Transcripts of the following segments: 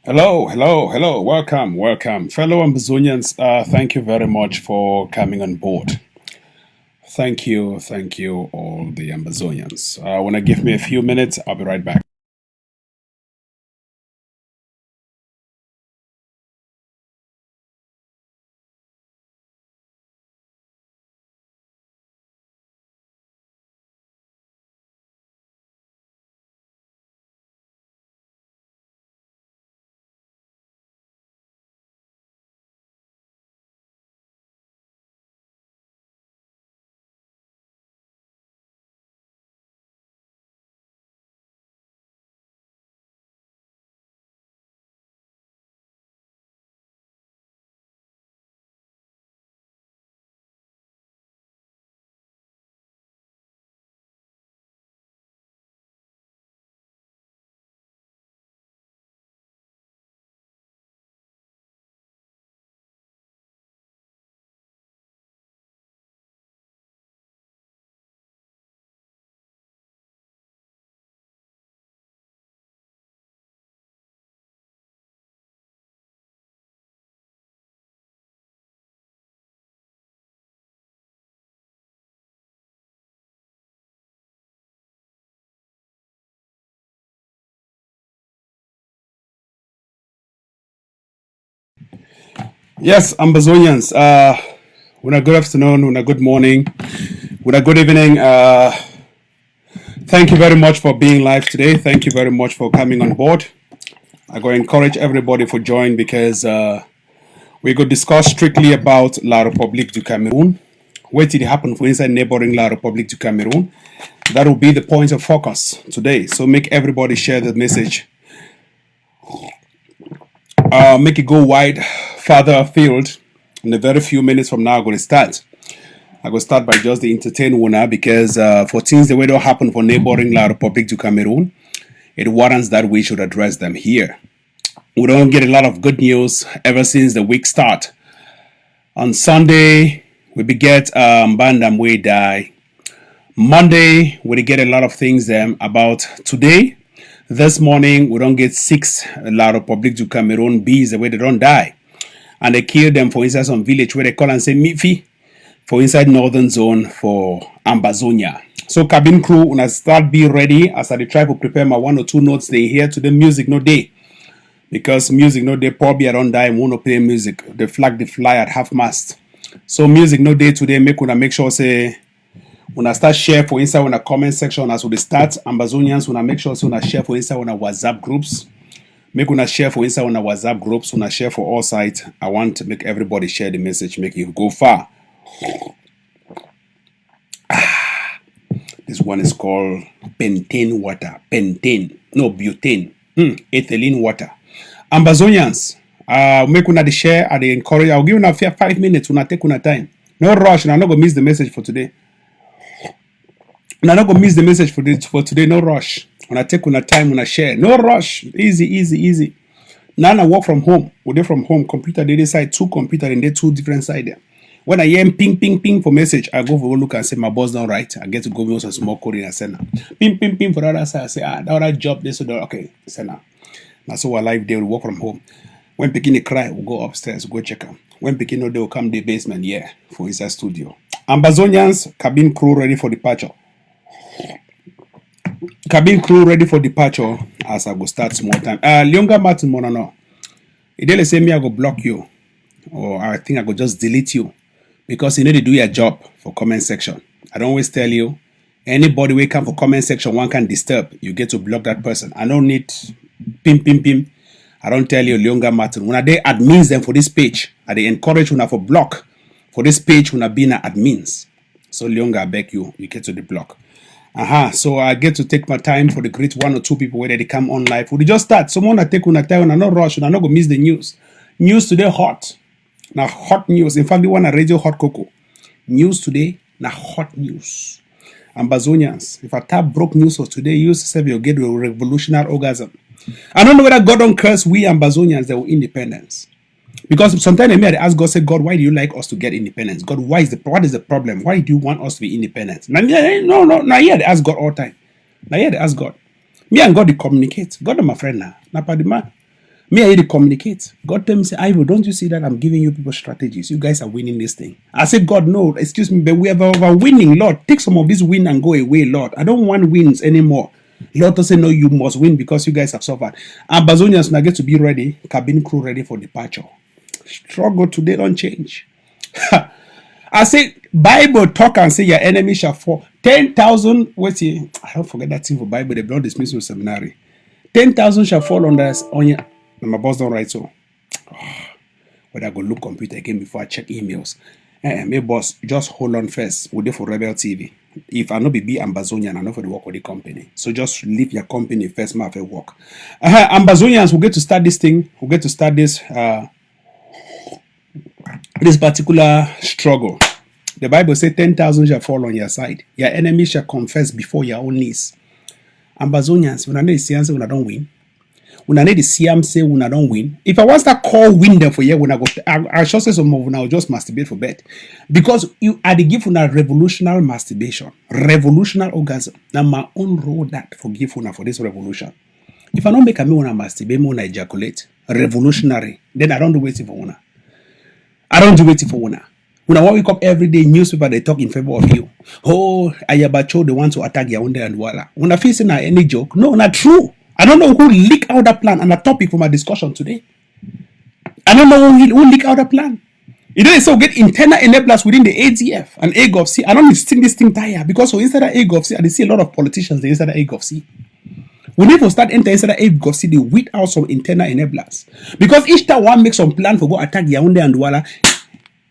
Hello, hello, hello. Welcome, welcome. Fellow Ambazonians, thank you very much for coming on board. Thank you, all the Ambazonians. When I give me a few minutes, I'll be right back. Yes, Ambazonians, when a good afternoon, when a good morning, when a good evening. Thank you very much for being live today. Thank you very much for coming on board. I go encourage everybody for join because we could discuss strictly about La République du Cameroon. What did happen for inside neighboring La République du Cameroon? That will be the point of focus today. So make everybody share the message. Make it go wide, farther afield. In a very few minutes from now, I'm going to start. I will start by just the entertain winner because for things the way don't happen for neighboring La République du Cameroon, it warrants that we should address them here. We don't get a lot of good news ever since the week start. On Sunday, we beget Bandam we die. Monday, we get a lot of things about today. This morning, we don't get 6 La République du Cameroon bees the way they don't die. And they kill them for inside some village where they call and say Mifi for inside northern zone for Ambazonia. So cabin crew, when I start be ready as I try to prepare my 1 or 2 notes they hear to the music no day. Because music no day probably I don't die and want to play music. The flag they fly at half mast. So music no day today make sure say when I start share for inside on a comment section as we start Ambazonians when I make sure so when I share for inside on our WhatsApp groups. Make una share for inside on our WhatsApp groups, una share for all sides. I want to make everybody share the message, make it go far. This one is called pentane water. Pentane. No, butane. Ethylene water. Ambazonians, make una the share, I encourage. I'll give una 5 minutes, una take una time. No rush, and I'm not gonna miss the message for today. And I'm not gonna miss the message for today, no rush. When I take una time, when I share, no rush. Easy. Now I work from home. We do from home. Computer they side, 2 computer and they 2 different side there. When I hear ping for message, I go for a look and say my boss don't write. I get to go with some small coding and send them. Ping for the other side. I say that other job this or that. Okay, send them. That's so I live there. We work from home. When Pekin cry, we go upstairs, go check them. When Pekin they will come the basement, yeah, for inside studio. Ambazonians, cabin crew ready for departure. Cabin crew ready for departure as I go start small time. Leonga Martin Monano. They say me I go block you. Or I think I go just delete you. Because you need to do your job for comment section. I don't always tell you. Anybody who come for comment section, one can disturb. You get to block that person. I don't need pim. I don't tell you Leonga Martin. When they admins them for this page, I they encourage when I for block. For this page when I be na admins. So Leonga, I beg you get to the block. So I get to take my time for the great 1 or 2 people where they come on live. We just start. Someone I take on a time and I not rush and I not go miss the news. News today hot. Now hot news. In fact, the one I radio hot cocoa. News today, now hot news. Ambazonians, if I tap broke news for today, you say you'll get a revolutionary orgasm. I don't know whether God don't curse we Ambazonians that were independence. Because sometimes I ask God, say, God, why do you like us to get independence? God, what is the problem? Why do you want us to be independent? No, here they ask God all the time. Now here they ask God. Me and God, they communicate. God is my friend now. Now, the man. Me, I need to communicate. God tell me, say, Ivo, don't you see that I'm giving you people strategies? You guys are winning this thing. I say, God, no, excuse me, but we are winning. Lord, take some of this win and go away, Lord. I don't want wins anymore. Lord doesn't know you must win because you guys have suffered. And Bazonians now get to be ready, cabin crew ready for departure. Struggle today don't change. I say, Bible talk and say your enemy shall fall. 10,000, wait here, I don't forget that thing for Bible, they don't dismiss you seminary. 10,000 shall fall on your, my boss don't write so. But I go look computer again before I check emails. My boss, just hold on first. We'll do for Rebel TV. If I know be Ambazonian, I know for the work with the company. So just leave your company first, my work. Ambazonians will get to start this thing. We'll get to start this this particular struggle. The Bible says 10,000 shall fall on your side. Your enemy shall confess before your own knees. Ambazonians, when I need to see answer, when I don't win. When I need to see them say when I don't win. If I want to call win them for you, when I go, I should say some of now just masturbate for bet. Because you are the gift a revolutionary masturbation. Revolutionary orgasm. Now my own role that forgive una for this revolution. If I don't make a me when I masturbate, when I ejaculate, revolutionary, then I don't do waiting for una. I don't do waiting for una. When I wake up every day, newspaper they talk in favor of you. Oh, Ayabacho, they want to attack Yaoundé and Douala. When I feel saying any joke, no, not true. I don't know who leaked out that plan and a topic for my discussion today. I don't know who leaked out the plan. You know, so get internal enablers within the ADF and AGOVC. I don't think this thing tire because so inside the AGOVC, I see a lot of politicians they inside the AGOVC. We need to start entering inside the AGOVC, they weed out some internal enablers. Because each time one makes some plan for go attack Yaoundé and Douala,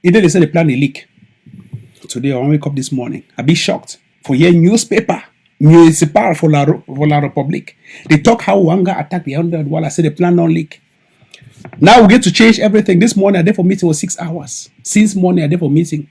either they say the plan they leak. Today, I wake up this morning, I be shocked for hearing newspaper. Municipal for la Republic. They talk how Wanga attacked the 100 while I say the plan don't leak. Now we get to change everything. This morning I did for meeting was 6 hours. Since morning I did for meeting.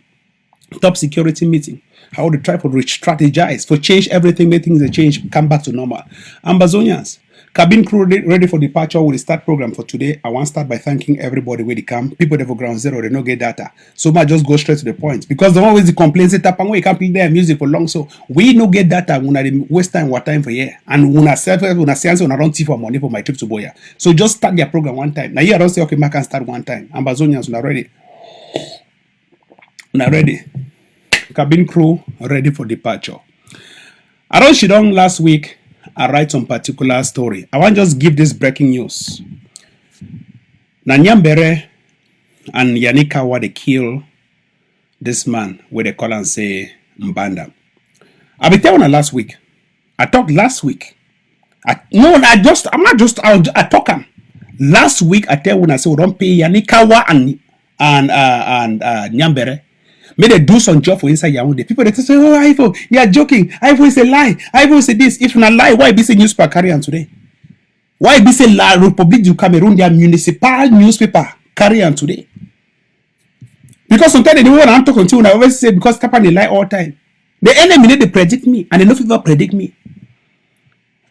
Top security meeting. How to try for strategize, for change everything, make things change, come back to normal. Ambazonians, cabin crew ready for departure with the start program for today. I want to start by thanking everybody where they come. People that for ground zero, they don't get data. So much just go straight to the point. Because the always the complaints say tap and you can't play their music for long. So we no get data when I waste time what time for year. And when I sell when I science when I don't for money for my trip to Boya. So just start their program one time. Now here I don't say okay, I can start one time. Ambazonians are ready. Now ready. Cabin crew ready for departure. I don't shit on last week. I write some particular story. I want to just give this breaking news. Nanyambere and Yanikawa they kill this man where they call and say Mbanda. I be telling her last week. I talked last week. I talk him. Last week I tell when I say we don't pay Yanikawa and Nyambere. May they do some job for inside Yaoundé. People they say, oh, Ivo, you are joking. Ivo is a lie. Ivo say this. If not lie, why be say newspaper carry on today? Why be say La Republique du Cameroon, their municipal newspaper carry on today? Because sometimes they don't want to talk until I always say because Tapa they lie all time. The enemy they predict me and they no people predict me.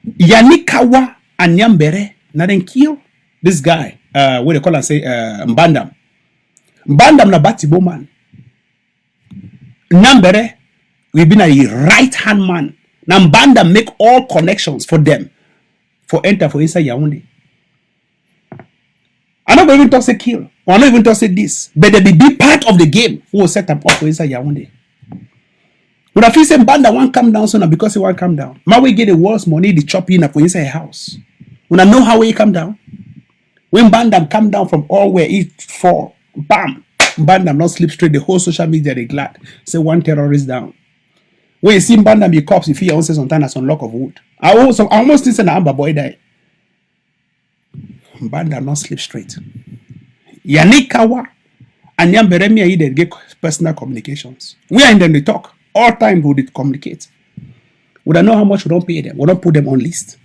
Yanikawa and Nyambere, now then kill this guy. What they call and say Mbandam. Mbandam na Batibo man. Nambere, we've been a right-hand man. Nambanda make all connections for them. For enter for inside Yaoundé. I'm not going to say kill. Or I'm not even to say this. But they be part of the game who will set them up for inside Yaoundé. When I feel say Banda won't come down sooner because he won't come down. My way get the world's money, the chop in for inside a house. When I know how he come down. When Banda come down from all where he fall. Bam. Bandam not sleep straight. The whole social media they glad. Say one terrorist down. When you see Bandam be cops, if he also sometimes as on lock of wood. I almost think an Amber boy die. Bandam not sleep straight. Yanikawa and Yamberemia they get personal communications. We are in them they talk. All time we would communicate. We don't know how much we don't pay them. We don't put them on list.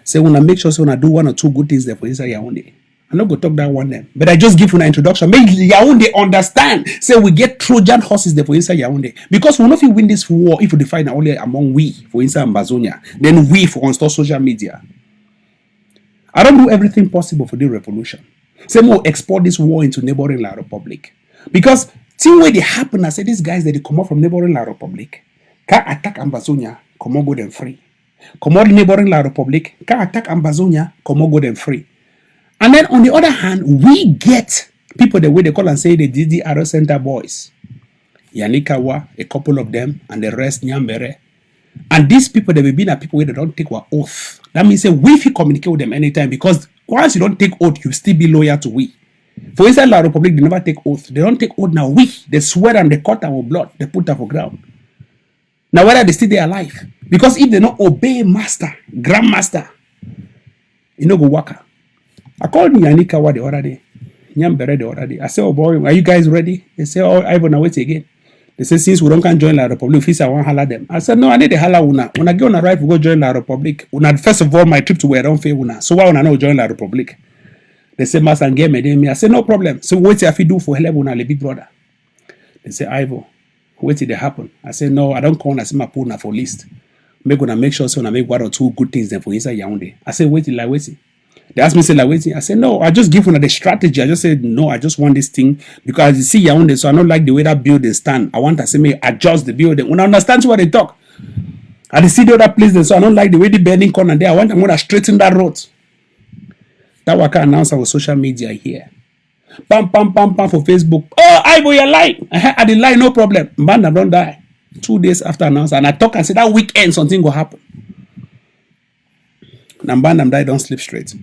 Say we wanna make sure so we do one or two good things there for inside Yaoundé. I'm not going to talk that one name. But I just give you an introduction. Make Yaoundé understand. Say we get Trojan horses there for inside Yaoundé. Because we know if we win this war, if we define only among we for inside Ambazonia, then we for on social media. I don't do everything possible for the revolution. Say we'll export this war into neighboring La Republic. Because thing where they happen, I say these guys that they come out from neighboring La Republic, can attack Ambazonia, come on go them free. Come out neighboring La Republic, can attack Ambazonia, come on go them free. And then on the other hand, we get people the way they call and say the DDR Center boys. Yanikawa, a couple of them, and the rest Nyambere. And these people, they will be people where they don't take our oath. That means we can communicate with them anytime, because once you don't take oath, you still be loyal to we. For inside La Republic, they never take oath. They don't take oath now. They swear and they cut our blood. They put her for ground. Now whether they still there alive. Because if they don't obey master, grandmaster, you know go waka. I called Yanikawa the other day. Nyambere the other day. I said, oh boy, are you guys ready? They say, oh, I wanna wait again. They say, since we don't can join La Republic, I want to holler them. I said, no, I need to holler una. When I get on the right, we go join La Republic. First of all, my trip to where I don't feel una. So why wanna know join La Republic? They say, Master and game me. I say, no problem. So what if you do for help una, the big brother? They say, Ivo, wait till they happen. I say, no, I don't call and say my put for list. Make gonna make sure so I make 1 or 2 good things then for inside Yaoundé. I say, wait till I wait. They asked me, say, like, waiting. I said, no, I just give one the strategy. I just said, no, I just want this thing because you see Yaoundé, so I don't like the way that building stand. I want to say, me adjust the building. When I understand what they talk, I see the other place, so I don't like the way the bending corner there. I'm going to straighten that road. That what I can announce on social media here. Pam, pam, pam, pam for Facebook. Oh, I go, you're lying. I didn't lie, no problem. Mbanda don't die. 2 days after announcement, and I talk and say that weekend something will happen. Mbanda die, don't sleep straight.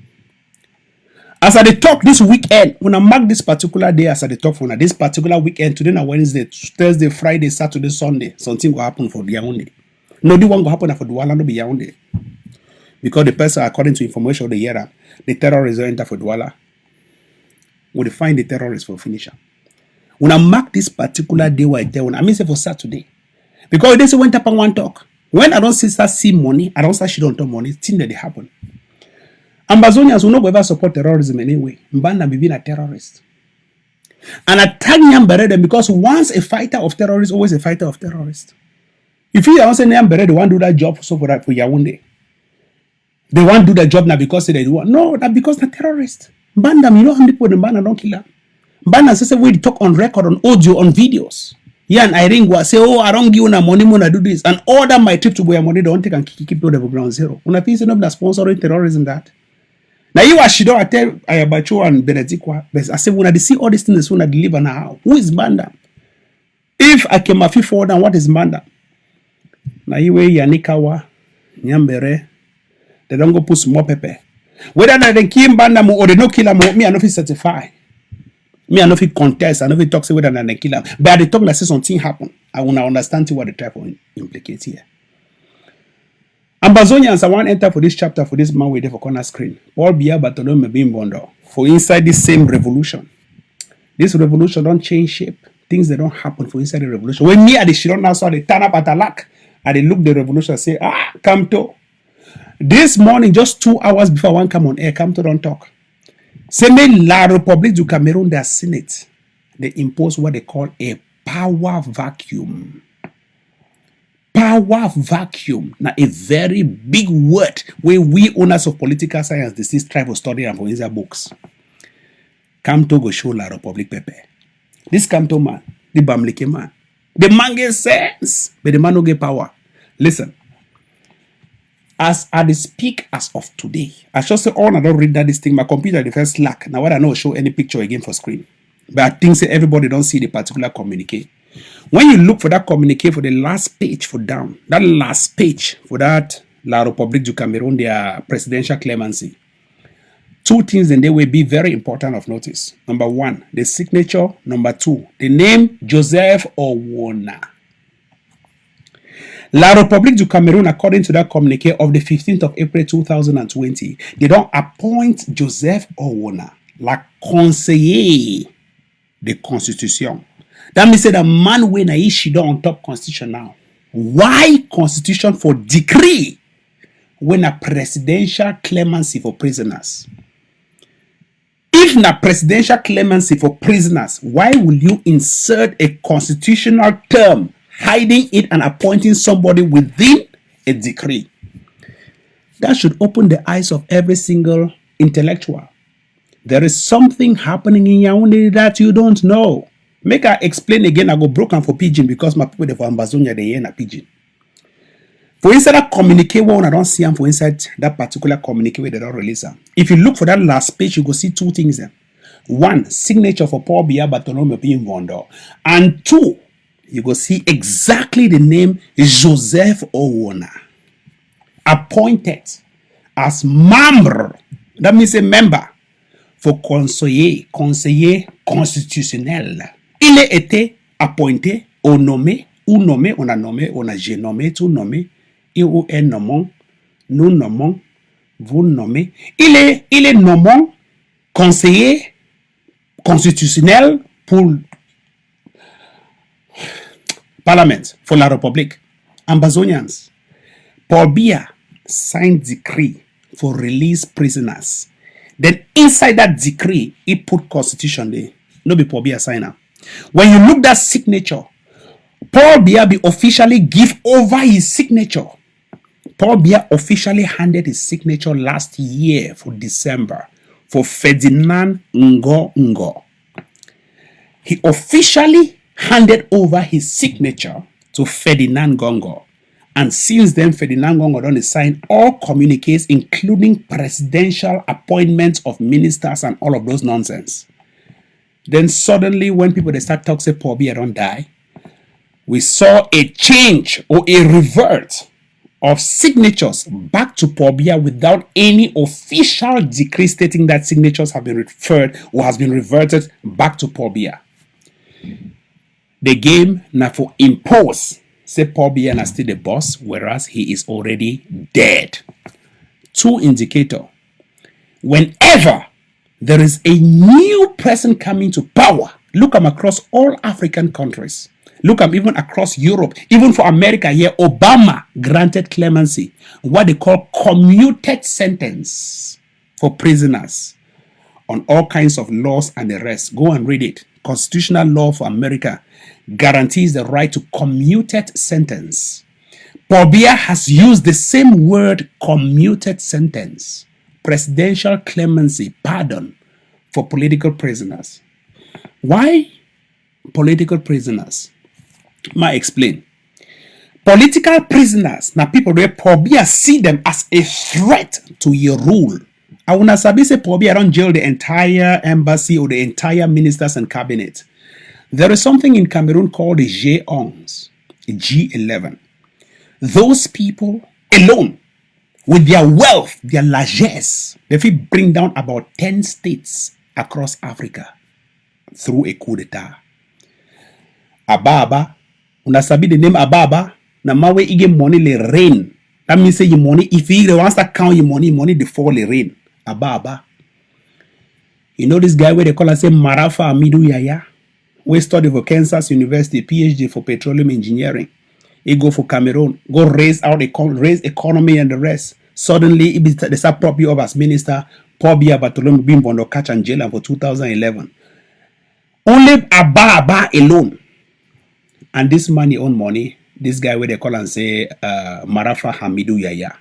As I talk this weekend, when I mark this particular day, as I talk for this particular weekend, today na Wednesday, Thursday, Friday, Saturday, Sunday, something will happen for Yaoundé. No, the one will happen for Douala, no be Yaoundé. Because the person, according to information of the year, the terrorists will enter for Douala. When they find the terrorists for finisher. When I mark this particular day, where I tell, I mean say for Saturday. Because they say went up and one talk. When I don't see money, I don't say she don't talk money, things that they happen. Ambazonians will not ever support terrorism anyway. Mbanda be being a terrorist. And attack Nyambere them because once a fighter of terrorists, always a fighter of terrorists. If you don't say Nyambere, they want to do that job so for Yaoundé. They want to do that job now because they do. No, that because they're terrorists. Mbanda, you know how many people in Mbanda don't kill them. Mbanda says we talk on record, on audio, on videos. Yeah, and I ring say, oh, I don't give you money, I do this. And all that my trip to Boyamode, don't take and keep people over ground zero. When I think enough that sponsoring terrorism that. Now you are Shido, I tell Ayabacho and Benedikwa, but I say when I see all these things when I deliver now, who is Mbanda? If I came a fee forward, what is Mbanda? Now you way Yanikawa, Nyambere, they don't go put some more pepper. Whether they kill Mbanda or they no kill him, me I know if certify. Me I know if he contest, I know if he talks whether they kill him. But they talk like say something happen. I wanna understand what they try to implicate here. Ambazonians, I want to enter for this chapter for this man waiting for corner screen. Paul Biya Bartolome being bondo for inside this same revolution. This revolution don't change shape. Things that don't happen for inside the revolution. When me at the Shiron now saw they turn up at a lack and they look the revolution and say, come to. This morning, just 2 hours before one come on air, come to don't talk. Say me La Republic du Cameroon, their Senate, they impose what they call a power vacuum. Power vacuum. Now a very big word where we owners of political science, they still try to study and for inside books. Come to go show La Republic Pepe. This come to man, the Bamleke man. The man gets sense, but the man no get power. Listen. As I speak as of today, I just say, oh, I don't read that this thing. My computer the first slack. Now what I know show any picture again for screen. But I think say everybody don't see the particular communique. When you look for that communique for the last page for down, that last page for that La Republique du Cameroon, their presidential clemency, 2 things then they will be very important of notice. Number 1, the signature. Number 2, the name Joseph Owona. La Republique du Cameroon, according to that communique of the 15th of April 2020, they don't appoint Joseph Owona like conseiller de constitution. That means that the man when I she on top constitution now. Why constitution for decree when a presidential clemency for prisoners? If na presidential clemency for prisoners, why will you insert a constitutional term hiding it and appointing somebody within a decree? That should open the eyes of every single intellectual. There is something happening in Yaoundé that you don't know. Make I explain again, I go broken for pidgin because my people for Ambazonia they hear na pidgin. For inside that communique one, I don't see them for inside that particular communique where they don't release them. If you look for that last page, you go see two things there. One, signature for Paul Biya Bartholomew being Vondo. And two, you go see exactly the name Joseph Owona. Appointed as membre, that means a member, for conseiller constitutionnel. Il a été appointé ou nommé, on a nommé, on a j'ai nommé, tout nommé, il ou elle nommons, nous nommons, vous nommez. Il est nommé conseiller constitutionnel pour Parlement, for la République. Ambazonians. Paul Biya signed decree for release prisoners. Then inside that decree, he put constitution there. No be Paul Biya signer. When you look that signature, Paul Biya be officially give over his signature. Paul Biya officially handed his signature last year for December for Ferdinand Ngo. He officially handed over his signature to Ferdinand Ngo. And since then, Ferdinand Ngo done sign all communiques, including presidential appointments of ministers and all of those nonsense. Then suddenly, when people they start talking, say Paul Biya don't die, we saw a change or a revert of signatures back to Paul Biya without any official decree stating that signatures have been referred or has been reverted back to Paul Biya. The game now for impose, say Paul Biya is still the boss, whereas he is already dead. Two indicator. Whenever there is a new person coming to power, look at across all African countries. Look at even across Europe, even for America here, Obama granted clemency, what they call commuted sentence for prisoners on all kinds of laws and the rest. Go and read it. Constitutional law for America guarantees the right to commuted sentence. Paul Biya has used the same word, commuted sentence, presidential clemency, pardon for political prisoners. Why political prisoners? I explain. Political prisoners, now people where Paul Biya see them as a threat to your rule. I wanna say Paul Biya don't jail the entire embassy or the entire ministers and cabinet. There is something in Cameroon called the G11. G11. Those people alone, with their wealth, their largesse, they will bring down about 10 states across Africa through a coup d'etat. Ababa, una sabi the name Ababa, na mawe ige money le rain. That means say your money, if you wants to count your money the fall le rain. Ababa. You know this guy where they call and say Marafa Amidu Yaya? We study for Kansas University, PhD for petroleum engineering. He go for Cameroon, go raise economy and the rest. Suddenly, they start prop you up as minister. Paul Biya Bartholomew being bondo catch and jail for 2011. Only Ababa alone. And this money own money, this guy where they call and say Marafa Hamidou Yaya.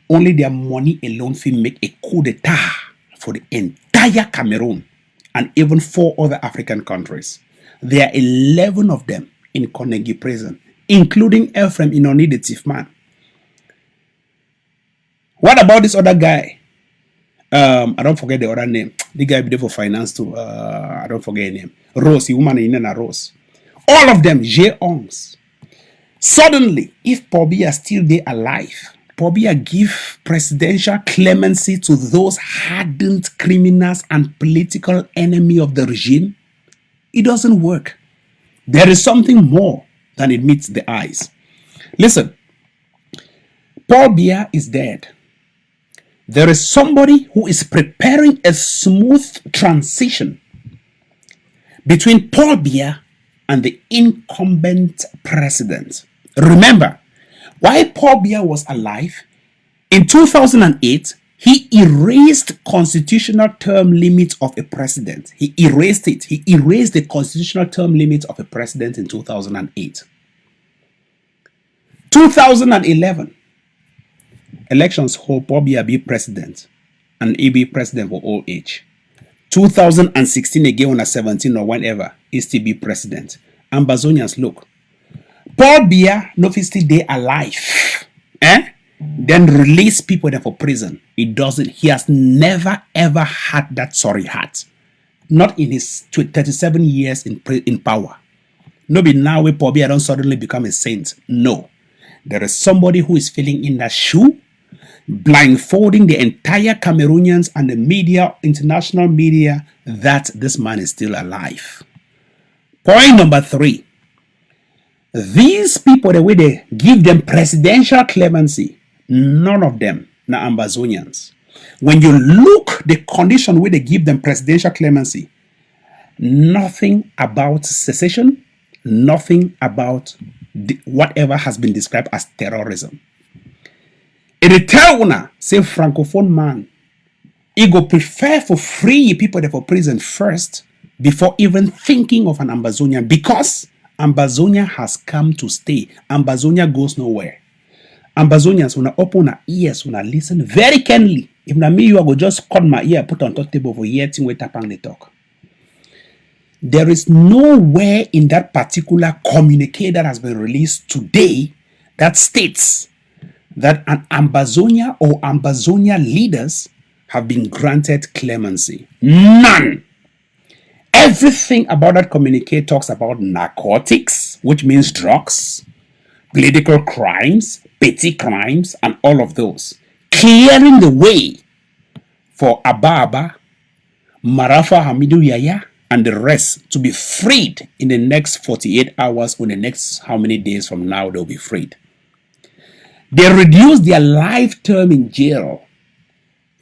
Only their money alone will make a coup d'etat for the entire Cameroon and even 4 other African countries. There are 11 of them in Carnegie prison, including Ephraim Inoni, the thief man. What about this other guy? I don't forget the other name. The guy be there for finance too. I don't forget his name. Rose, the woman in a Rose. All of them, J-Ongs. Suddenly, if Paul Biya is still there alive, Paul Biya give presidential clemency to those hardened criminals and political enemy of the regime. It doesn't work. There is something more than it meets the eyes. Listen, Paul Biya is dead. There is somebody who is preparing a smooth transition between Paul Biya and the incumbent president. Remember, while Paul Biya was alive, in 2008, he erased constitutional term limit of a president. He erased it. He erased the constitutional term limit of a president in 2008. 2011, elections hold Paul Biya be president, and he be president for all age. 2016 again, when 17 or whenever, he still be president. Ambazonians, look, Paul Biya no fit still dey alive. Then release people there for prison. He doesn't. He has never ever had that sorry heart. Not in his 37 years in power. No be now where Paul Biya don't suddenly become a saint. No. There is somebody who is filling in that shoe, blindfolding the entire Cameroonians and the media, international media, that this man is still alive. Point number 3. These people, the way they give them presidential clemency, none of them are Ambazonians. When you look the condition where they give them presidential clemency, nothing about secession, nothing about whatever has been described as terrorism. It tell una say francophone man, he go prefer for free people there for prison first before even thinking of an Ambazonian, because Ambazonia has come to stay. Ambazonia goes nowhere. Ambazonians, when I open our ears, when I listen very keenly. If not me, you go just cut my ear, put on top table for hear thing with tapang they talk. There is nowhere in that particular communique that has been released today that states that an Ambazonia or Ambazonia leaders have been granted clemency. None. Everything about that communique talks about narcotics, which means drugs, political crimes, petty crimes, and all of those, clearing the way for Ababa, Marafa Hamidu Yaya, and the rest to be freed in the next 48 hours or the next how many days from now they'll be freed. They reduced their life term in jail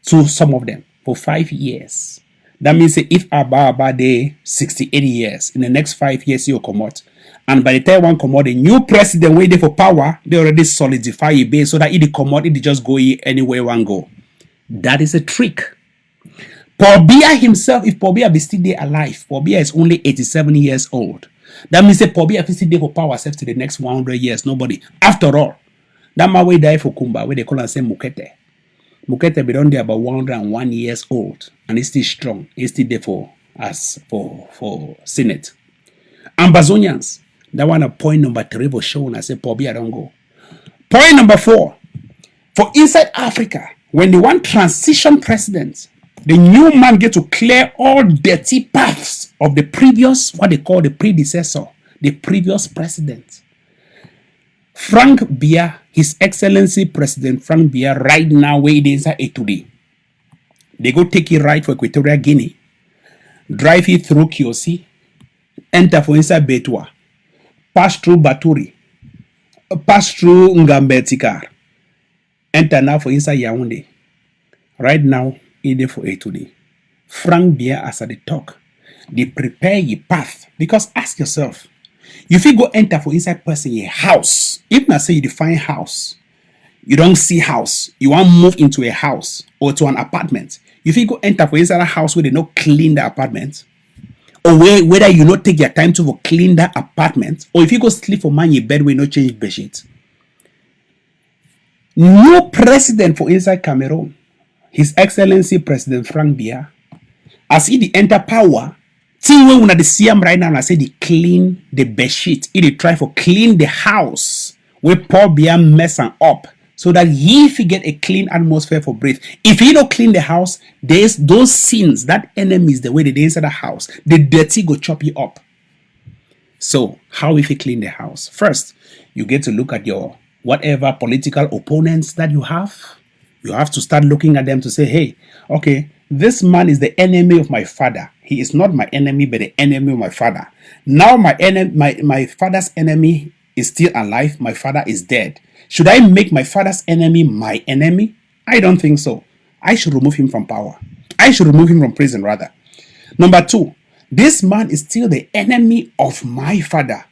to some of them for 5 years. That means if Ababa they 68 years, in the next 5 years you'll come out. And by the time one come out, the new president waiting for power, they already solidify a base so that if they come out, it just go anywhere one go. That is a trick. Paul Biya himself, if Paul Biya be still there alive, Paul Biya is only 87 years old. That means Paul Biya is still there for power self to the next 100 years. Nobody. After all, that man way die for Kumba, where they call and say Mukete. Mukete be done there about 101 years old, and he's still strong. He's still there for Senate. Ambazonians, that one a point number 3 for showing. I say Paul Biya don't go. Point number 4, for inside Africa, when they want transition presidents, the new man get to clear all dirty paths of the previous, what they call the predecessor, the previous president. Frank Biya, His Excellency President Frank Biya, right now where it is at today. They go take it right for Equatorial Guinea, drive it through Kiosi, enter for inside Betwa, pass through Baturi, pass through Ngambetikar, enter now for inside Yaoundé. Right now, it is for today. Frank Biya, as I talk, they prepare your path. Because ask yourself, if you go enter for inside person a house, if not say you define house, you don't see house, you want to move into a house or to an apartment. If you go enter for inside a house where they not clean the apartment, or whether you not take your time to clean that apartment, or if you go sleep for man your bed where you not change bed sheet. No president for inside Cameroon, His Excellency President Frank Biya, as he enter power, thing when una dey see am right now, I say they clean the bed sheet. He dey try for clean the house where Paul Biya mess am up, so that he get a clean atmosphere for breathe. If he don't clean the house, there's those sins, that enemies, the way they inside the house, the dirty go chop you up. So how if you clean the house? First, you get to look at your whatever political opponents that you have. You have to start looking at them to say, hey, okay, this man is the enemy of my father. He is not my enemy, but the enemy of my father. Now my father's enemy is still alive. My father is dead. Should I make my father's enemy my enemy? I don't think so. I should remove him from power. I should remove him from prison, rather. Number 2, this man is still the enemy of my father.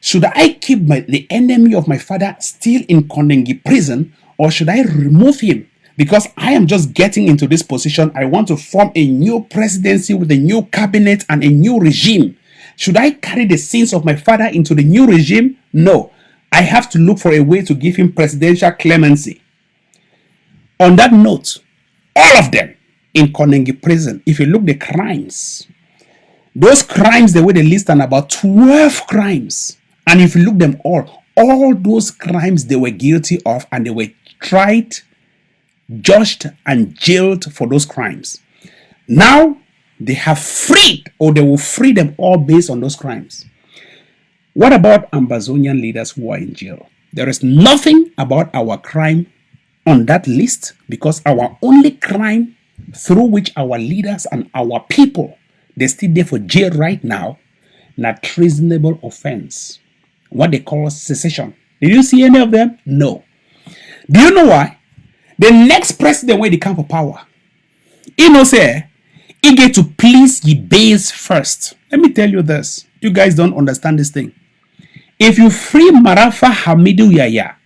Should I keep the enemy of my father still in Kondengi prison, or should I remove him? Because I am just getting into this position. I want to form a new presidency with a new cabinet and a new regime. Should I carry the sins of my father into the new regime? No. I have to look for a way to give him presidential clemency. On that note, all of them in Kondengi prison, if you look the crimes, those crimes, the way they list are about 12 crimes. And if you look them all those crimes they were guilty of, and they were tried, judged, and jailed for those crimes. Now they have freed, or they will free them all based on those crimes. What about Ambazonian leaders who are in jail? There is nothing about our crime on that list, because our only crime through which our leaders and our people, they still there for jail right now, not treasonable offense. What they call secession. Did you see any of them? No. Do you know why? The next president when they come for power, he knows he get to please the base first. Let me tell you this. You guys don't understand this thing. If you free Marafa Hamidou Yaya,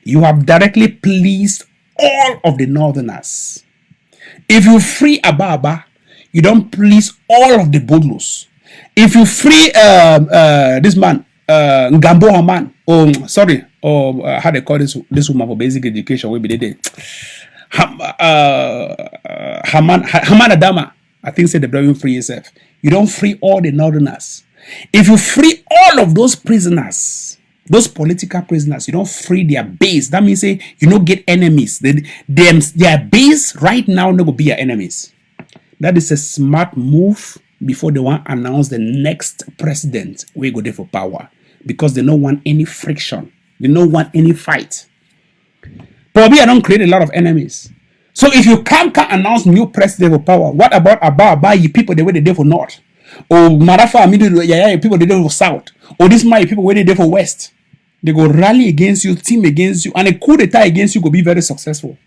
you have directly pleased all of the northerners. If you free Ababa, you don't please all of the Bodlos. If you free this man, Ngambo Haman, how they call this woman for basic education, we be there. Haman Adama, I think said the brother free yourself. You don't free all the northerners. If you free all of those prisoners, those political prisoners, you don't free their base. That means you don't get enemies. Their base right now not gonna be your enemies. That is a smart move before they want to announce the next president we go there for power, because they don't want any friction. They don't want any fight. Probably I don't create a lot of enemies. So if you can't announce new president for power, what about Abba, you people they were there for north? Or Marafa, people they there for south? Or this my people were there for west? They go rally against you, team against you, and a coup d'etat against you will be very successful.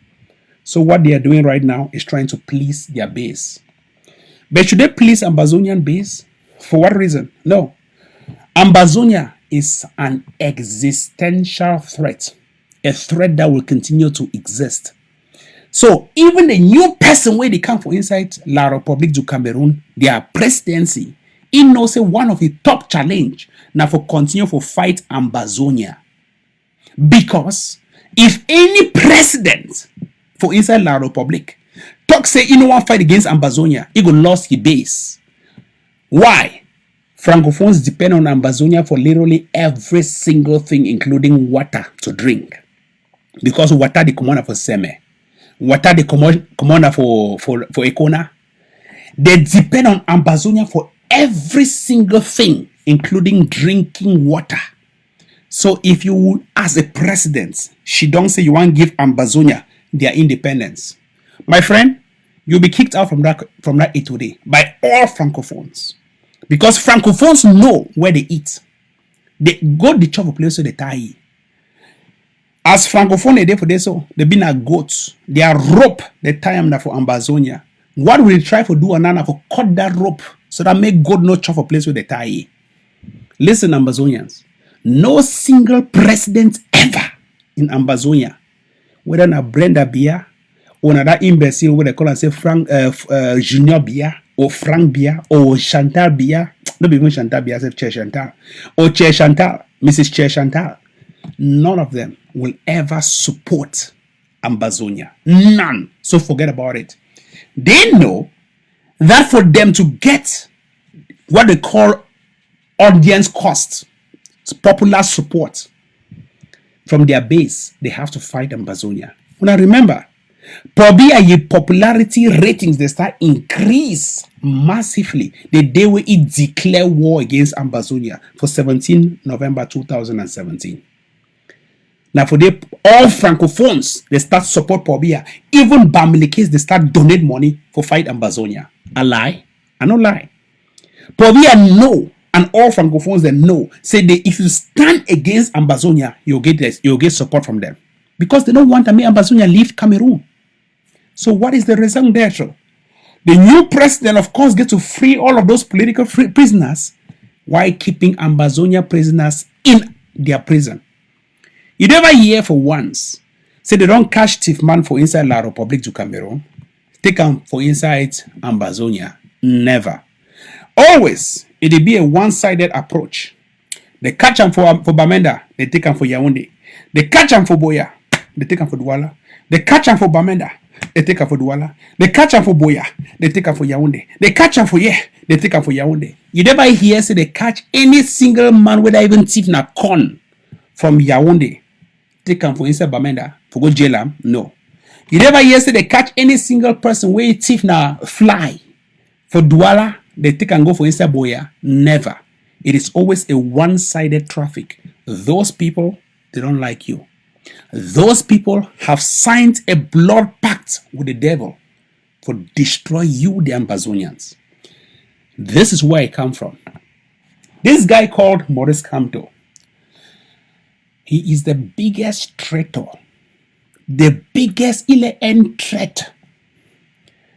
So what they are doing right now is trying to please their base. But should they please Ambazonian base? For what reason? No. Ambazonia is an existential threat. A threat that will continue to exist. So even the new person where they come for inside La République du Cameroon, their presidency, he knows one of the top challenge now for continue for fight Ambazonia. Because if any president for inside La République talk say he no one fight against Ambazonia, he go lost his base. Why? Francophones depend on Ambazonia for literally every single thing, including water to drink. Because water the commander for Seme. Water the commander for Ekona. They depend on Ambazonia for every single thing, including drinking water. So if you, as a president, she don't say you want to give Ambazonia their independence, my friend, you'll be kicked out from that today by all Francophones. Because Francophones know where they eat. They go the chop of place so they tie. As Francophone they there for this, so they been a goats. They are rope the time now for Ambazonia. What will they try to do another for cut that rope so that make God no chop for place where they tie? Listen, Ambazonians, no single president ever in Ambazonia, whether na Brenda Bia or another imbecile where they call and say Frank Junior Bia or Frank Bia or Chantal Bia, not even Chantal Bia, say Che Chantal or Che Chantal, Mrs. Che Chantal. None of them will ever support Ambazonia. None. So forget about it. They know that for them to get what they call audience cost, popular support from their base, they have to fight Ambazonia. Now remember, probably popularity ratings they start increase massively the day we declare war against Ambazonia for 17 November 2017. Now for the all Francophones, they start support Pobia. Even Bamilikes, they start donate money for fight Ambazonia. A lie? I no lie. Pobia know, and all Francophones they know, say they if you stand against Ambazonia, you'll get support from them. Because they don't want to make Ambazonia leave Cameroon. So what is the result there? So the new president, of course, gets to free all of those political prisoners while keeping Ambazonia prisoners in their prison. You never hear for once say they don't catch thief man for inside La République du Cameroon, take them for inside Ambazonia. Never. Always it'll be a one-sided approach. They catch them for Bamenda, they take them for Yaoundé. They catch them for Boya, they take them for Douala. They catch them for Bamenda, they take her for Douala. They catch her for Boya, they take her for Yaoundé. They catch her for they take her for Yaoundé. You never hear say they catch any single man whether even thief na corn from Yaoundé. Take him for inside Bamenda for go jail him. No. You never hear say they catch any single person where thief na fly for Douala. They take and go for inside Boya. Never. It is always a one-sided traffic. Those people, they don't like you. Those people have signed a blood pact with the devil for destroy you, the Ambazonians. This is where I come from. This guy called Maurice Kamto, he is the biggest traitor, the biggest ill-end threat,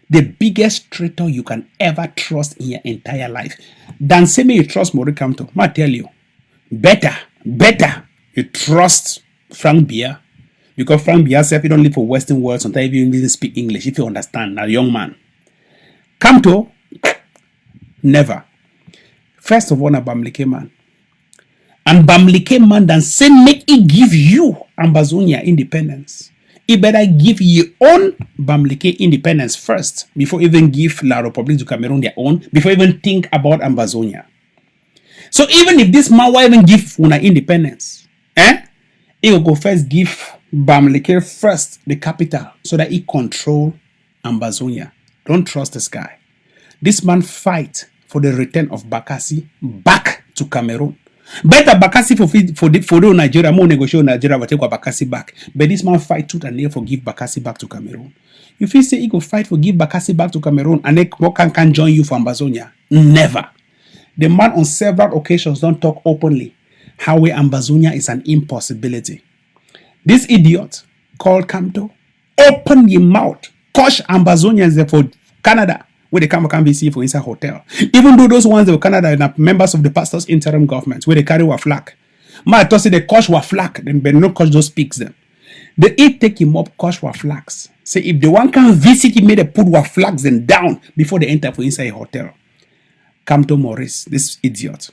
the biggest traitor you can ever trust in your entire life. Than say me you trust Maurice Kamto. I tell you, better you trust Frank Biya, because Frank Biya self, he don't live for Western world. Sometimes you even speak English if you understand. A young man. Kamto, never. First of all, a Bamileke man. And Bamileke man then say make it give you Ambazonia independence. He better give your own Bamileke independence first before even give La République du Cameroon their own, before even think about Ambazonia. So even if this man will even give una independence, he will go first give Bamileke first the capital so that he control Ambazonia. Don't trust this guy. This man fight for the return of Bakassi back to Cameroon. Better Bakassi for the Nigeria, more negotiate Nigeria will take Bakassi back. But this man fight tooth and nail for give Bakassi back to Cameroon. If you say he go fight for give Bakassi back to Cameroon and then what can join you for Ambazonia? Never. The man on several occasions don't talk openly how Ambazonia is an impossibility. This idiot called Kamto open your mouth, coach Ambazonians there for Canada, where they come visit for inside hotel. Even though those ones that were Canada are members of the pastor's interim government, where they carry a flag. My thought say they coach wa flag, then but no coach those speaks them. They take him up, coach wa flags. Say if the one can visit him, they put wa flags then down before they enter for inside a hotel. Kamto Maurice, this idiot.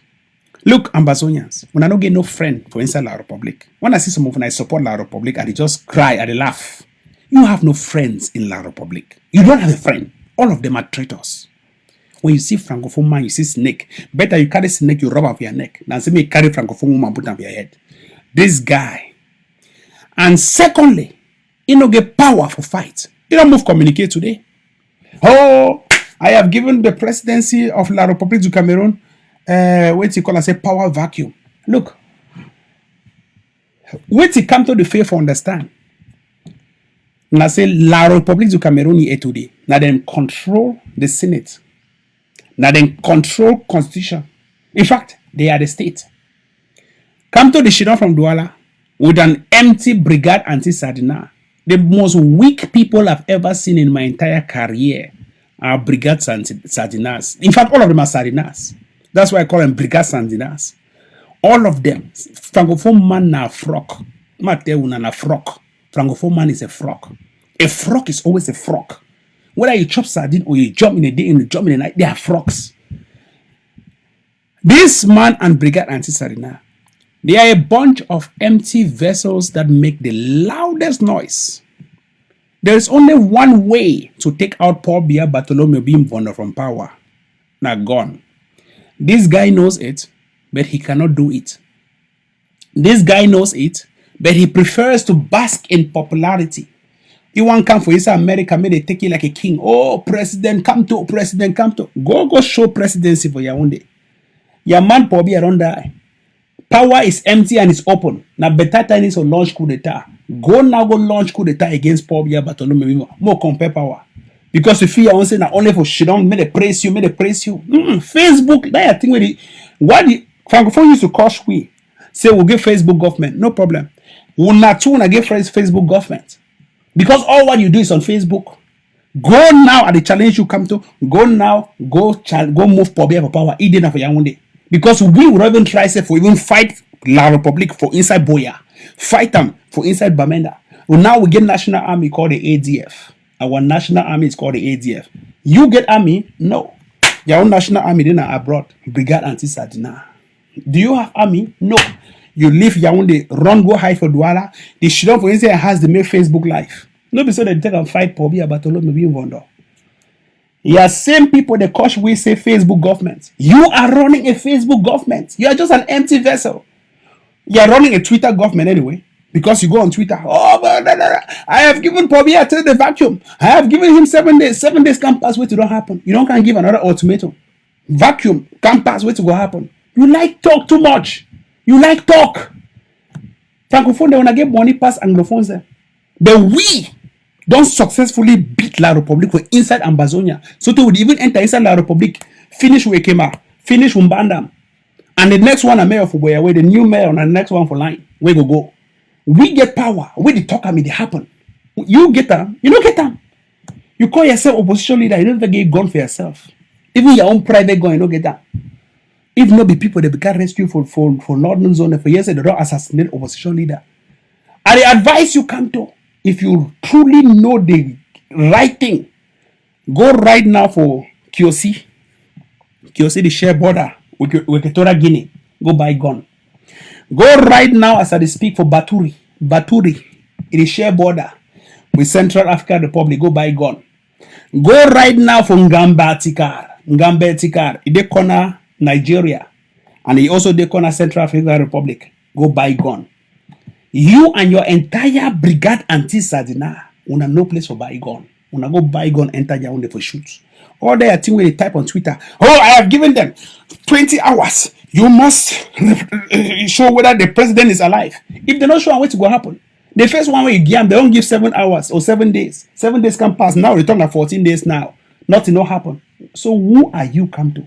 Look, Ambazonians, when I don't get no friend for inside La Republic, when I see some of them I support La Republic and they just cry and they laugh, you have no friends in La Republic. You don't have a friend. All of them are traitors. When you see Francophone man, you see snake. Better you carry snake, you rub off your neck, than say me carry Francophone woman, put on your head. This guy. And secondly, he don't get power for fight. He don't move communicate today. Oh, I have given the presidency of La République du Cameroon what you call as a power vacuum. Look, what it come to the faith for understand. Now say La République du Cameroon here today. Now them control the Senate. Now them control constitution. In fact, they are the state. Come to the Shidan from Douala with an empty brigade anti-Sardina. The most weak people I've ever seen in my entire career are brigade Sardinas. In fact, all of them are Sardinas. That's why I call them brigade Sardinas. All of them. Francophone man na frog. Na frog. Francophone man is a frog. A frog is always a frog. Whether you chop sardine or you jump in the day and you jump in the night, they are frogs. This man and brigade anti-Sardina, they are a bunch of empty vessels that make the loudest noise. There is only one way to take out Paul Biya Bartholomew Bimbondo from power. Now gone. This guy knows it, but he cannot do it. This guy knows it, but he prefers to bask in popularity. You want come for inside America, may they take you like a king. Oh, president, come to, president, come to. Go show presidency for Yaoundé. Your man Paul Biya don't die. Power is empty and it's open. Now better time is to launch coup d'etat. Go launch coup d'etat against Paul Biya Bartholomew. More compare power. Because if you are saying that only for Shidon, may they praise you. Facebook, that thing with it. What the Francophone used to cost we say we'll give Facebook government, no problem. We'll not give Facebook government. Because all what you do is on Facebook. Go now at the challenge you come to. Go now, go move Paul Biya for power. He didn't for Yaoundé. Because we would even try say for even fight La Republic for inside Boya. Fight them for inside Bamenda. Well, now we get national army called the ADF. Our national army is called the ADF. You get army? No. Your own national army then are abroad. Brigade anti-Sardina. Do you have army? No. You leave Yaoundé, run, go hide for Douala. The Shidon for instance has the make Facebook live. No be so they take and fight Pobi Abatolome being Vondo. You same people the coach we say Facebook government. You are running a Facebook government. You are just an empty vessel. You are running a Twitter government anyway. Because you go on Twitter. Oh, I have given Pobi Abatolome the vacuum. I have given him 7 days. 7 days can't pass. Wait to don't happen. You don't can give another ultimatum. Vacuum can't pass. Wait to go happen. You like talk too much. You like talk. Francophone, they wanna get money past Anglophones there. But we don't successfully beat La Republique for inside Ambazonia. So they would even enter inside La Republique, finish Wekema, finish Umbandam. And the next one, a mayor for Boyawe, the new mayor, and the next one for line. Where go. We get power. Where the talk, I mean, they happen. You get them. You don't get them. You call yourself opposition leader, you don't even get gun for yourself. Even your own private gun, you don't get that. If not be people that become rescue for Northern Zone for years, they don't assassinate opposition leader. I advise you, Kanto, if you truly know the right thing, go right now for Kiosi, the share border with Equatorial Guinea. Go buy gun. Go right now as I speak for Baturi, it is share border with Central African Republic. Go buy gun. Go right now for Ngamba Tikar, it corner Nigeria, and he also they corner Central African Republic. Go buy gun. You and your entire brigade anti-Sardina, una no place for buy gun. Una go buy gun, enter your own for shoot. All they are thing when they type on Twitter. Oh, I have given them 20 hours. You must show whether the president is alive. If they're not sure what will happen, the first one where you give them, they don't give 7 hours or 7 days. 7 days can pass. Now return at 14 days now. Nothing will happen. So who are you come to?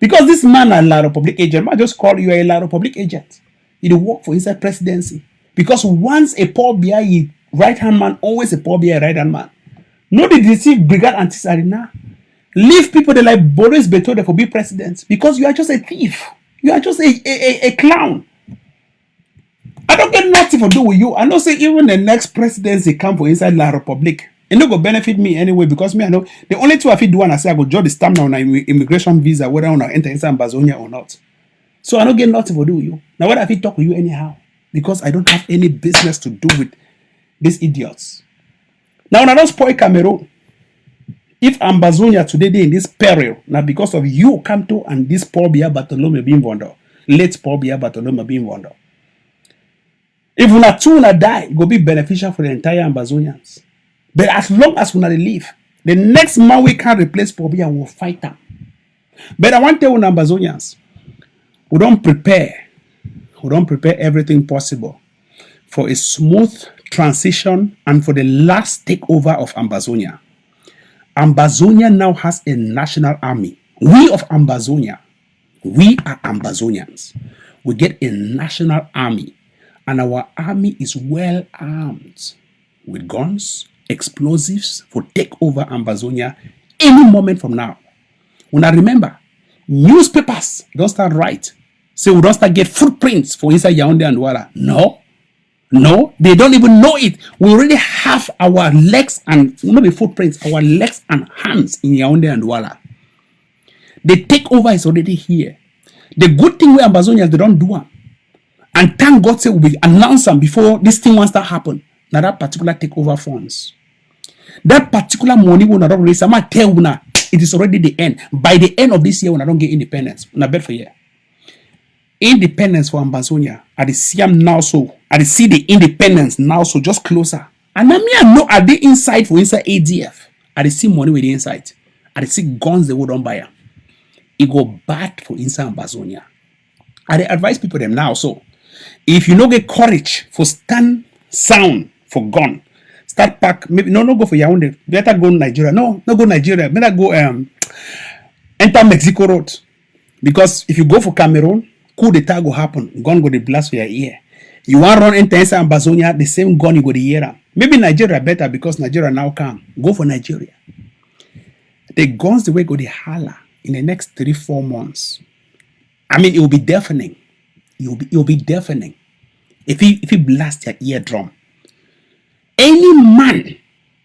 Because this man a La Republic agent, I just call you a La Republic agent. You work for inside presidency. Because once a Paul Biya right-hand man, always a Paul Biya right-hand man. No, they deceive brigade anti-Sarina. Leave people that like Boris Beto for be president. Because you are just a thief. You are just a clown. I don't get nothing to do with you. I know say even the next presidency come for inside La Republic. It no go benefit me anyway because me I know the only two I fit do one I say I go draw the stamp now on an immigration visa whether I want to enter inside Ambazonia or not. So I don't get nothing to do with you. Now what I fit talk with you anyhow because I don't have any business to do with these idiots. Now I don't spoil Cameroon. If Ambazonia today they in this peril now because of you come to and this Paul Biya Bartolome being wonder, let Paul Biya Bartolome being wonder. If una two una die, it will be beneficial for the entire Ambazonians. But as long as we live, the next man we can replace Pobia will fight them. But I want to tell you, Ambazonians, we don't prepare everything possible for a smooth transition and for the last takeover of Ambazonia. Ambazonia now has a national army. We of Ambazonia, we are Ambazonians. We get a national army, and our army is well armed with guns, explosives for take over Ambazonia any moment from now. When I remember, newspapers don't start right. Say we don't start get footprints for inside Yaoundé and Douala. No, they don't even know it. We already have our legs and not the footprints, our legs and hands in Yaoundé and Douala. The takeover is already here. The good thing with Ambazonians, they don't do them. And thank God say we will announce them before this thing wants to happen. Now that particular takeover funds. That particular money will not raise. I'm not tell you now, it is already the end. By the end of this year, when I don't get independence, when I bet for year. Independence for Ambazonia. I see them now so. I see the independence now so just closer. And I know are they inside for inside ADF. I see money with the inside. I see guns they wouldn't buy. It go bad for inside Ambazonia. I advise people them now so. If you don't get courage for stand sound for gun, start pack. Maybe no go for Yaoundé. Better go Nigeria. No go Nigeria. Better go enter Mexico road. Because if you go for Cameroon, coup d'etat go happen. Gun go the blast for your ear. You want run enter inside Ambazonia, the same gun you go the hear. Maybe Nigeria better because Nigeria now come. Go for Nigeria. The guns the way go the holler in the next 3-4 months. I mean, it will be deafening. It will be deafening. If he blast your eardrum. Any man,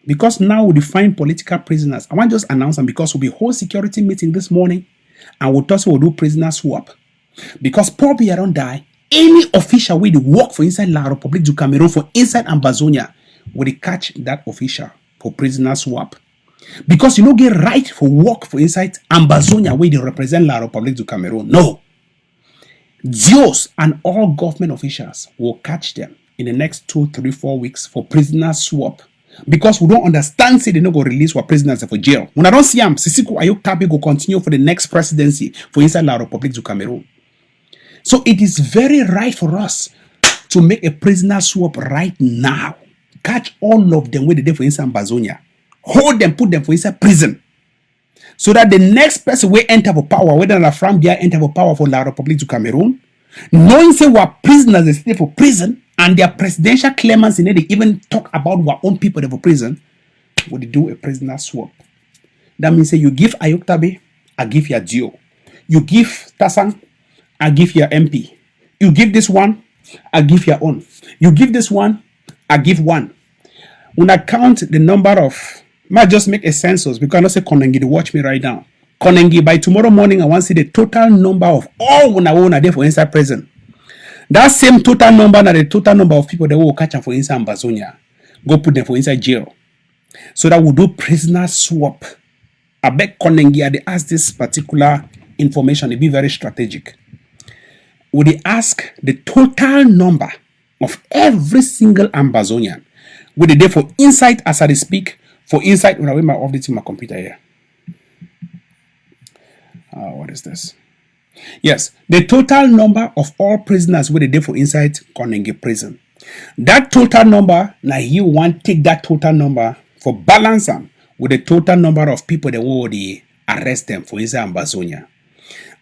because now we define political prisoners. I want to just announce them because we'll be whole security meeting this morning and we'll also do prisoner swap. Because Paul Biya don't die, any official way to work for inside La Republique du Cameroon for inside Ambazonia will they catch that official for prisoner swap. Because you don't get right for work for inside Ambazonia where they represent La Republique du Cameroon. No. Dios and all government officials will catch them in the next 2, 3, 4 weeks for prisoner swap. Because we don't understand, say they not go release our prisoners for jail. When I don't see them, Sisiko Ayok Tabe go continue for the next presidency for inside La Republique du Cameroon. So it is very right for us to make a prisoner swap right now. Catch all of them where they did for inside Ambazonia. Hold them, put them for inside prison. So that the next person will enter for power, whether La Frambia enter for power for La Republique du Cameroon, knowing say we are prisoners, they stay for prison, and their presidential claimants in it, they even talk about our own people they for prison, would they do a prisoner swap. That means say you give Ayok Tabe, I give your Dio. You give Tasang, I give your MP. You give this one, I give your own. You give this one, I give one. When I count the number of, might just make a census because I don't say Konengi to watch me right now. Konengi, by tomorrow morning, I want to see the total number of all Una there for inside prison. That same total number, and the total number of people that will catch them for inside Ambazonia, go put them for inside jail. So that we'll do prisoner swap. I beg Konengi, they ask this particular information, it be very strategic. Would they ask the total number of every single Ambazonian? Would they there for insight as I speak? For insight, when I wait my update in my computer here. What is this? Yes, the total number of all prisoners where they did for inside Konengi prison. That total number, now you want take that total number for balance them with the total number of people that will arrest them for inside Ambazonia.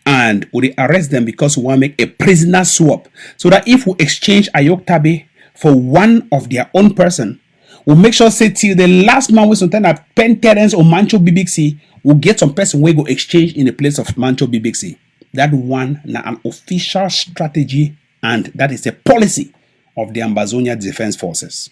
And would they arrest them because we want to make a prisoner swap. So that if we exchange Ayok Tabe for one of their own person, we'll make sure say till the last man we sometimes at Pen Terence or Mancho BBC, we'll get some person we go exchange in the place of Mancho BBC. That one now an official strategy and that is a policy of the Ambazonia Defense Forces.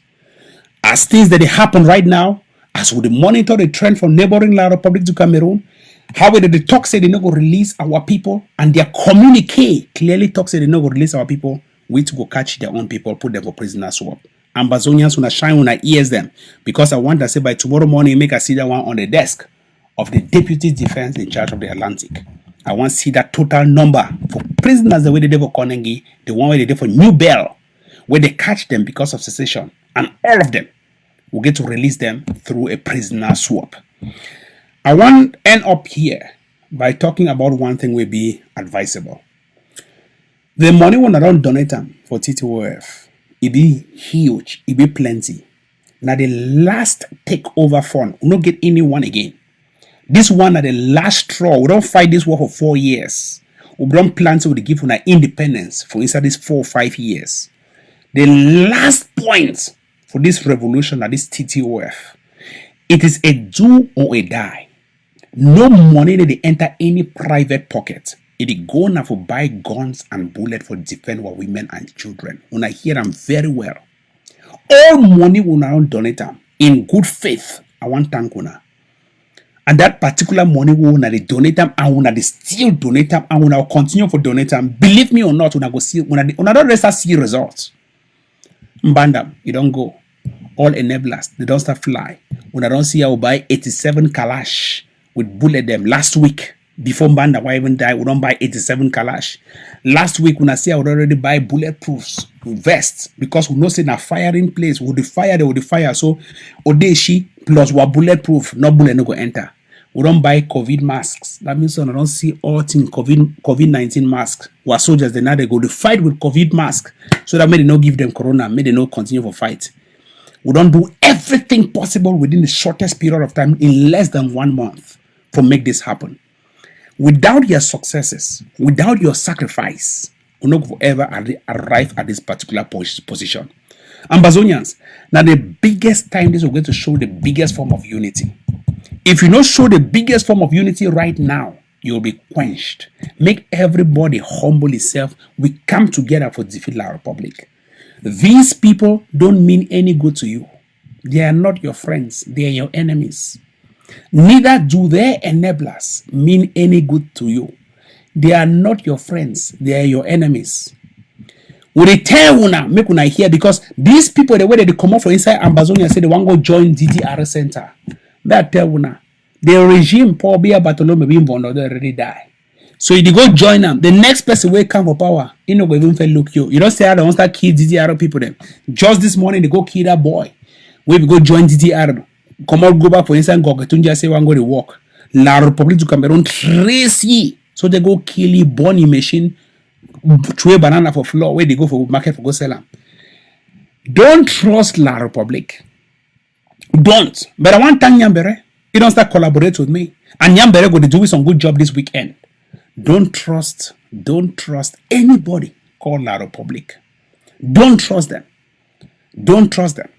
As things that they happen right now, as we monitor the trend from neighboring La Republique du Cameroon, how they talk say they not go release our people and their communique clearly talk say they not go release our people, we to go catch their own people, put them for prisoner swap. Ambazonians wanna shine when I ears them because I want to say by tomorrow morning make a see that one on the desk of the Deputy Defense in charge of the Atlantic. I want to see that total number for prisoners the way they did for Konengi, the one way they did for New Bell, where they catch them because of secession, and all of them will get to release them through a prisoner swap. I want to end up here by talking about one thing will be advisable. The money when I don't donate them for TTOF, it be huge, it be plenty. Now the last takeover fund will not get anyone again. This one at the last straw. We don't fight this war for 4 years. We don't plan to give on our independence for inside these 4 or 5 years. The last point for this revolution at this TTOF, it is a do or a die. No money that they enter any private pocket. It go now for buy guns and bullets for defend our women and children. When I hear them very well, all money will now donate them in good faith. I want thank you. And that particular money will they donate them and when they still donate them and when I continue for donate them, believe me or not, when I go see when I don't rest see results. Mbandam, you don't go. All enablers, they don't start fly. When I don't see I will buy 87 Kalash with bullet them last week. Before Mbanda why even die, we don't buy 87 Kalash. Last week when I see I would already buy bulletproofs vests because we know say na firing place, with the fire they will the fire. So Odeshi plus what bulletproof, no bullet no go enter. We don't buy COVID masks. That means I don't see all thing COVID-19 masks. Our soldiers they now they go to fight with COVID mask. So that may they not give them corona, may they not continue for fight. We don't do everything possible within the shortest period of time in less than 1 month to make this happen. Without your successes, without your sacrifice, we're not ever arrive at this particular position. Ambazonians, now the biggest time this is going to show the biggest form of unity. If you not show the biggest form of unity right now, you'll be quenched. Make everybody humble itself. We come together for defeat our republic. These people don't mean any good to you. They are not your friends. They are your enemies. Neither do their enablers mean any good to you. They are not your friends. They are your enemies. We dey tell una make una hear because these people the way they come out from inside Ambazonia say they want go join DDR center. That tell una the regime Paul Biya Bartolome Bimbondo they already die. So you go join them. The next person will come for power. You know go even fail look you. You don't say I don't start kill DDR people them. Just this morning they go kill that boy. We go join DDR. Come out go back for inside Gogetunja say one go to work. La Republic du Cameroon tracy. So they go kill you, burn your machine, throw a banana for floor where they go for market for go sell them. Don't trust La Republic. Don't. But I want thank Nyambere. You don't start collaborate with me. And Nyambere go to do some good job this weekend. Don't trust anybody called La Republic. Don't trust them. Don't trust them.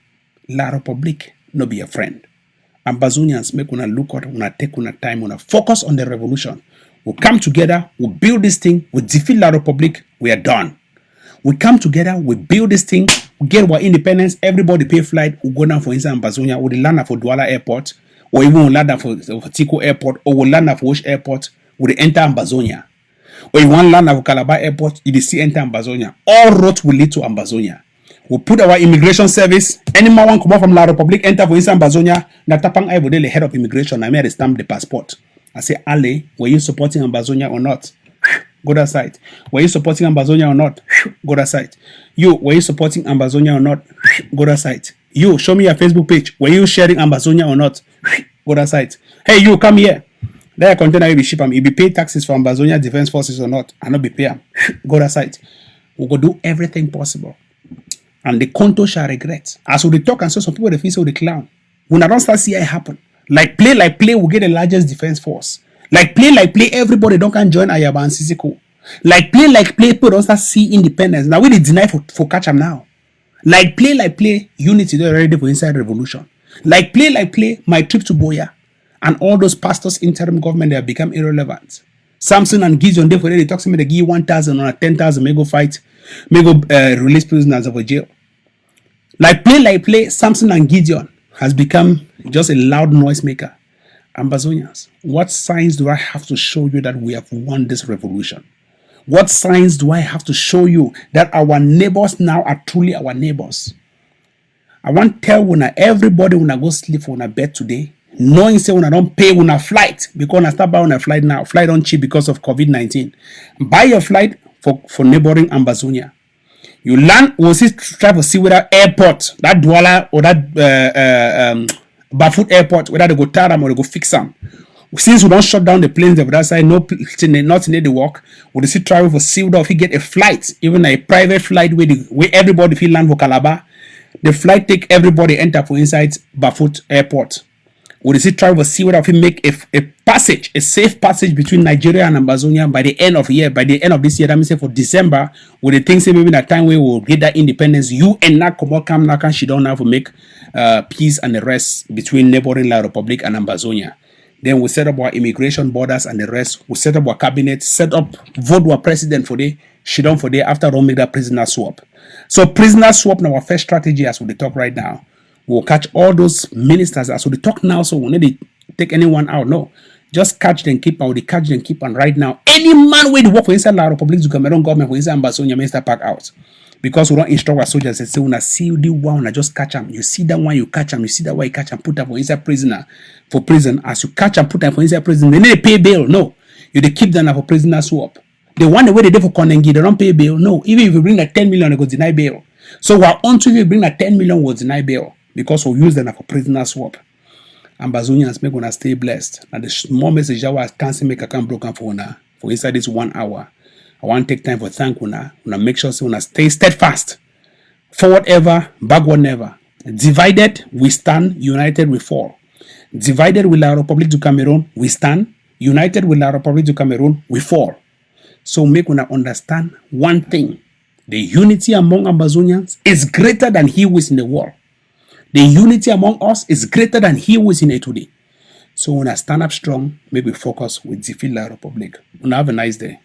La Republic no be a friend. Ambazonians make una look out, una take una time, una focus on the revolution. We'll come together, we'll build this thing, we'll defeat La Republic, we are done. We come together, we build this thing, we get our independence, everybody pay flight, we'll go down for inside Ambazonia, we'll land for Douala Airport, or even we'll land for Tico Airport, or we'll land for Wash Airport, we'll enter Ambazonia. Or you want land for Calabar Airport, you see enter Ambazonia. All roads will lead to Ambazonia. We'll put our immigration service, anyone want come out from La Republic, enter for inside Ambazonia, na tapang I would head of immigration, I may stamp the passport. I say, Ale, were you supporting Ambazonia or not? Go that side. Were you supporting Ambazonia or not? Go that side. You, were you supporting Ambazonia or not? Go that side. You, show me your Facebook page. Were you sharing Ambazonia or not? Go that side. Hey, you, come here. There container will be ship them. You be pay taxes for Ambazonia Defense Forces or not? I not be pay them. Go that side. We go do everything possible. And the Konto shall regret. As we talk and so some people they feel so the clown. When I don't start see it happen. Like play, we get the largest defense force. Like play, everybody don't can join Ayaba and Sisiko. Like play, people don't start see independence. Now we dey deny for catch them now. Like play, unity they already for inside revolution. Like play, my trip to Boya and all those pastors interim government they have become irrelevant. Samson and Gideon they for they talk to me they give 1,000 or 10,000 may go fight, may go release prisoners of a jail. Like play, Samson and Gideon has become just a loud noise maker. Ambazonians, what signs do I have to show you that we have won this revolution? What signs do I have to show you that our neighbors now are truly our neighbors? I want to tell una everybody when I go sleep on a bed today, knowing say when I don't pay on a flight, because I start buying a flight now, flight on cheap because of COVID-19. Buy your flight for neighboring Ambazonia. You land, we'll try to see whether airport, that Douala or that Bafut airport, whether they go tear them or they go fix them. Since we don't shut down the planes over that side, not need the work, we'll see travel for sealed off. He get a flight, even a private flight where everybody feel land for Calabar. The flight take everybody enter for inside Bafut airport. We'll see travel see whether we make a passage, a safe passage between Nigeria and Ambazonia by the end of the year. By the end of this year, that means say for December, with the things say maybe that time we will get that independence. You and not come now can she don't have to make peace and the rest between neighboring La Republic and Ambazonia. Then we set up our immigration borders and the rest. We set up our cabinet, set up vote our president for day, she done for day after all make that prisoner swap. So prisoner swap now our first strategy as we talk right now. We'll catch all those ministers as we talk now, so we need to take anyone out. No, just catch them, keep out. They catch them, keep on right now. Any man with work for inside La Republic du Cameroon government for inside Ambazonia, Minister Park out. Because we don't instruct our soldiers and say, when I see the one, I just catch them. You see that one, you catch them. You see that one, you catch them, put them for inside prisoner. For prison, as you catch them, put them for inside prison, they need to pay bail. No, you they keep them for prisoner swap. They want the way they do for Konengi, they don't pay bail. No, even if you bring like 10 million, they go deny bail. So we're on to you bring like 10 million, we'll deny bail. Because we use them for prisoner swap. Ambazonians make gonna stay blessed. Now the small message I can't say make a can broken for una for inside this 1 hour. I want to take time for thank una. Una make sure so una stay steadfast. Forward ever, backward never. Divided we stand, united we fall. Divided with La Republic du Cameroon, we stand. United with La Republic du Cameroon, we fall. So make una understand one thing. The unity among Ambazonians is greater than he who is in the world. The unity among us is greater than he who is in it today. So when I stand up strong, maybe focus with defeat La Republic. Have a nice day.